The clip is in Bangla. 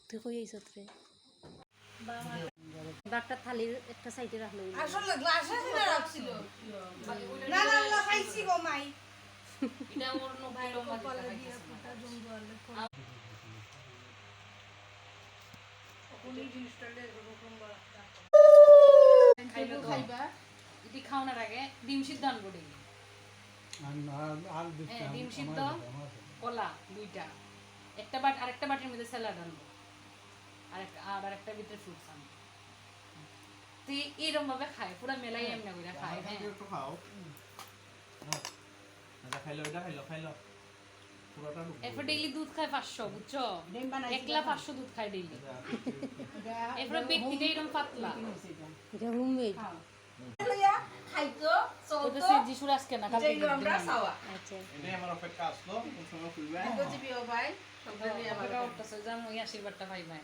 তুই কই আইছত রে বাটা থালির একটা সাইডে রাখলো আসলে গ্লাসে না রাখছিল না না না খাইছি গো মাই এটা ওর নবাই কপালে দিয়া ফুটা জঙ্গলে কোনি জিনিসটা এরকম বাড়া খাইবা এটি খাওয়ানোর আগে ডিম সিদ্ধ আনবো ডেলি ডিম সিদ্ধ কলা দুইটা একটা বাট আরেকটা বাটির মধ্যে স্যালাড আনবো আর একটা ভিতরে ফ্রুটস আনবো তো এরকম ভাবে খায় পুরো মেলাই এমনি করে খায় হ্যাঁ একটু খাও এটা খাইলো পুরোটা এরপর ডেইলি দুধ খায় 500 বুঝছো একলা 500 দুধ খায় ডেইলি এরপর ব্যক্তিটা এরকম পাতলা এটা রুমমেট লইয়া খাইতো ওটা চলতো সে যিশুর আজকে না কালকে যেগুলো আমরা খাওয়া আচ্ছা এটাই আমার অপেক্ষা আসলো কোন সময় খুলবে গজিবিও ভাই সবাই আমরা ওটা জানো এই আশীর্বাদটা পাই ভাই